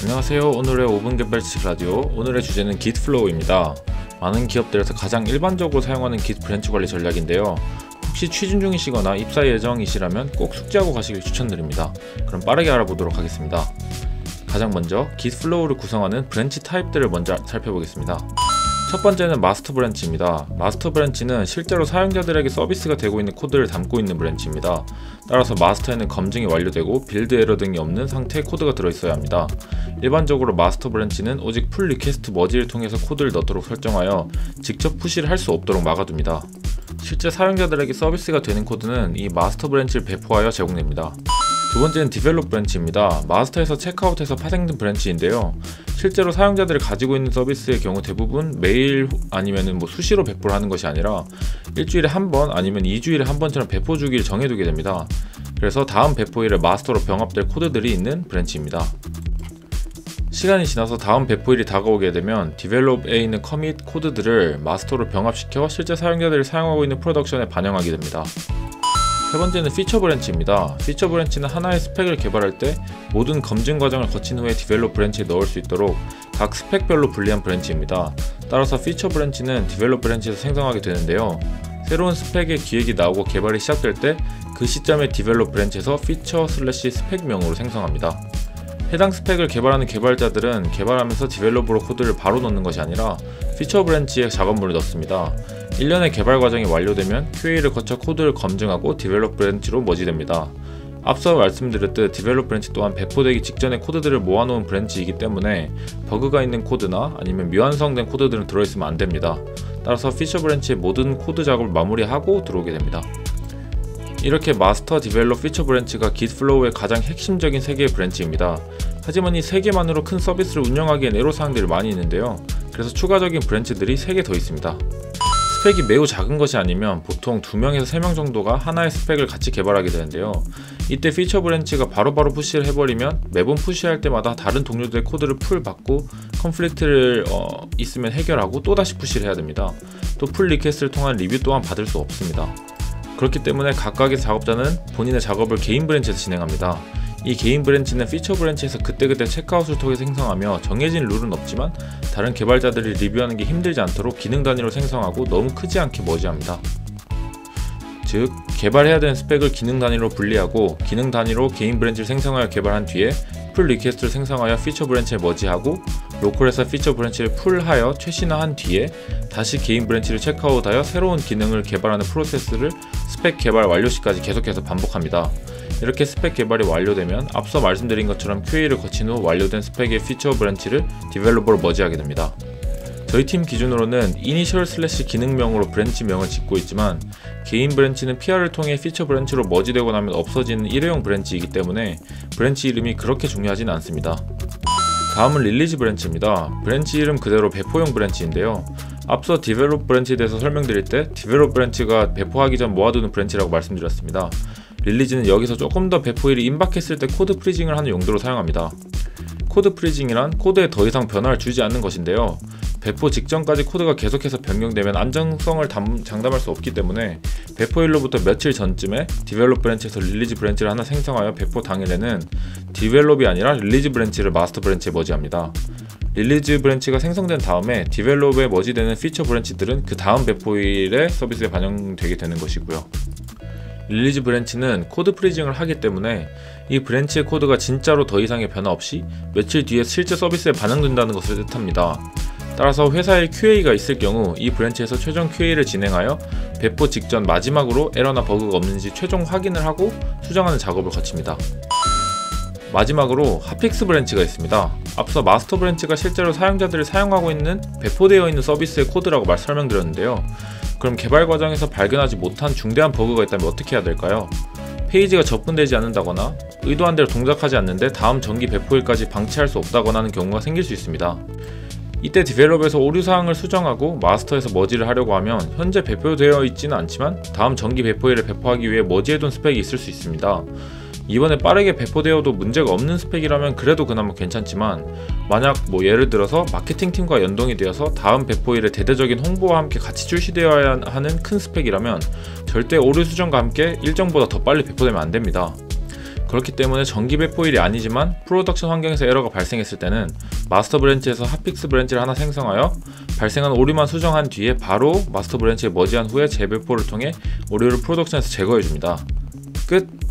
안녕하세요. 오늘의 5분 개발식 라디오. 오늘의 주제는 Git Flow입니다. 많은 기업들에서 가장 일반적으로 사용하는 Git 브랜치 관리 전략인데요. 혹시 취준 중이시거나 입사 예정이시라면 꼭 숙지하고 가시길 추천드립니다. 그럼 빠르게 알아보도록 하겠습니다. 가장 먼저 Git Flow를 구성하는 브랜치 타입들을 먼저 살펴보겠습니다. 첫 번째는 마스터 브랜치입니다. 마스터 브랜치는 실제로 사용자들에게 서비스가 되고 있는 코드를 담고 있는 브랜치입니다. 따라서 마스터에는 검증이 완료되고 빌드 에러 등이 없는 상태의 코드가 들어있어야 합니다. 일반적으로 마스터 브랜치는 오직 풀 리퀘스트 머지를 통해서 코드를 넣도록 설정하여 직접 푸시를 할 수 없도록 막아둡니다. 실제 사용자들에게 서비스가 되는 코드는 이 마스터 브랜치를 배포하여 제공됩니다. 두 번째는 디벨롭 브랜치입니다. 마스터에서 체크아웃해서 파생된 브랜치인데요. 실제로 사용자들이 가지고 있는 서비스의 경우 대부분 매일 아니면 수시로 배포를 하는 것이 아니라 일주일에 한 번 아니면 2주일에 한 번처럼 배포 주기를 정해두게 됩니다. 그래서 다음 배포일에 마스터로 병합될 코드들이 있는 브랜치입니다. 시간이 지나서 다음 배포일이 다가오게 되면 디벨롭에 있는 커밋 코드들을 마스터로 병합시켜 실제 사용자들이 사용하고 있는 프로덕션에 반영하게 됩니다. 세 번째는 피처 브랜치입니다. 피처 브랜치는 하나의 스펙을 개발할 때 모든 검증 과정을 거친 후에 디벨롭 브랜치에 넣을 수 있도록 각 스펙별로 분리한 브랜치입니다. 따라서 피처 브랜치는 디벨롭 브랜치에서 생성하게 되는데요. 새로운 스펙의 기획이 나오고 개발이 시작될 때 그 시점에 디벨롭 브랜치에서 피처/스펙명으로 생성합니다. 해당 스펙을 개발하는 개발자들은 개발하면서 디벨롭으로 코드를 바로 넣는 것이 아니라 피처 브랜치에 작업물을 넣습니다. 1년의 개발 과정이 완료되면 QA를 거쳐 코드를 검증하고 디벨롭 브랜치로 머지됩니다. 앞서 말씀드렸듯 디벨롭 브랜치 또한 배포되기 직전의 코드들을 모아놓은 브랜치이기 때문에 버그가 있는 코드나 아니면 미완성된 코드들은 들어있으면 안됩니다. 따라서 피처 브랜치의 모든 코드 작업을 마무리하고 들어오게 됩니다. 이렇게 마스터, 디벨롭, 피처 브랜치가 Git Flow의 가장 핵심적인 3개의 브랜치입니다. 하지만 이 3개만으로 큰 서비스를 운영하기엔 애로사항들이 많이 있는데요. 그래서 추가적인 브랜치들이 3개 더 있습니다. 스펙이 매우 작은 것이 아니면 보통 2명에서 3명 정도가 하나의 스펙을 같이 개발하게 되는데요. 이때 피처 브랜치가 바로바로 푸시를 해버리면 매번 푸시할 때마다 다른 동료들의 코드를 풀 받고 컨플릭트를 있으면 해결하고 또다시 푸시를 해야 됩니다. 또 풀 리퀘스트를 통한 리뷰 또한 받을 수 없습니다. 그렇기 때문에 각각의 작업자는 본인의 작업을 개인 브랜치에서 진행합니다. 이 개인 브랜치는 피처 브랜치에서 그때그때 체크아웃을 통해 생성하며 정해진 룰은 없지만 다른 개발자들이 리뷰하는 게 힘들지 않도록 기능 단위로 생성하고 너무 크지 않게 머지합니다. 즉, 개발해야 되는 스펙을 기능 단위로 분리하고 기능 단위로 개인 브랜치를 생성하여 개발한 뒤에 풀 리퀘스트를 생성하여 피처 브랜치에 머지하고 로컬에서 피처 브랜치를 풀하여 최신화한 뒤에 다시 개인 브랜치를 체크아웃하여 새로운 기능을 개발하는 프로세스를 스펙 개발 완료 시까지 계속해서 반복합니다. 이렇게 스펙 개발이 완료되면 앞서 말씀드린 것처럼 QA를 거친 후 완료된 스펙의 피처 브랜치를 디벨로퍼로 머지하게 됩니다. 저희 팀 기준으로는 이니셜/기능명으로 브랜치명을 짓고 있지만 개인 브랜치는 PR을 통해 피처 브랜치로 머지되고 나면 없어지는 일회용 브랜치이기 때문에 브랜치 이름이 그렇게 중요하진 않습니다. 다음은 릴리즈 브랜치입니다. 브랜치 이름 그대로 배포용 브랜치인데요. 앞서 디벨롭 브랜치에 대해서 설명드릴 때 디벨롭 브랜치가 배포하기 전 모아두는 브랜치라고 말씀드렸습니다. 릴리즈는 여기서 조금 더 배포일이 임박했을 때 코드 프리징을 하는 용도로 사용합니다. 코드 프리징이란 코드에 더 이상 변화를 주지 않는 것인데요. 배포 직전까지 코드가 계속해서 변경되면 안정성을 장담할 수 없기 때문에 배포일로부터 며칠 전쯤에 디벨롭 브랜치에서 릴리즈 브랜치를 하나 생성하여 배포 당일에는 디벨롭이 아니라 릴리즈 브랜치를 마스터 브랜치에 머지합니다. 릴리즈 브랜치가 생성된 다음에 디벨롭에 머지되는 피처 브랜치들은 그 다음 배포일에 서비스에 반영되게 되는 것이고요. 릴리즈 브랜치는 코드 프리징을 하기 때문에 이 브랜치의 코드가 진짜로 더 이상의 변화 없이 며칠 뒤에 실제 서비스에 반영된다는 것을 뜻합니다. 따라서 회사에 QA가 있을 경우 이 브랜치에서 최종 QA를 진행하여 배포 직전 마지막으로 에러나 버그가 없는지 최종 확인을 하고 수정하는 작업을 거칩니다. 마지막으로 핫픽스 브랜치가 있습니다. 앞서 마스터 브랜치가 실제로 사용자들이 사용하고 있는 배포되어 있는 서비스의 코드라고 설명드렸는데요. 그럼 개발 과정에서 발견하지 못한 중대한 버그가 있다면 어떻게 해야 될까요? 페이지가 접근되지 않는다거나 의도한 대로 동작하지 않는데 다음 정기 배포일까지 방치할 수 없다거나 하는 경우가 생길 수 있습니다. 이때 디벨롭에서 오류사항을 수정하고 마스터에서 머지를 하려고 하면 현재 배포되어 있지는 않지만 다음 정기 배포일에 배포하기 위해 머지해둔 스펙이 있을 수 있습니다. 이번에 빠르게 배포되어도 문제가 없는 스펙이라면 그래도 그나마 괜찮지만 만약 예를 들어서 마케팅팀과 연동이 되어서 다음 배포일에 대대적인 홍보와 함께 같이 출시되어야 하는 큰 스펙이라면 절대 오류 수정과 함께 일정보다 더 빨리 배포되면 안됩니다. 그렇기 때문에 정기 배포일이 아니지만 프로덕션 환경에서 에러가 발생했을 때는 마스터 브랜치에서 핫픽스 브랜치를 하나 생성하여 발생한 오류만 수정한 뒤에 바로 마스터 브랜치에 머지한 후에 재배포를 통해 오류를 프로덕션에서 제거해줍니다. 끝!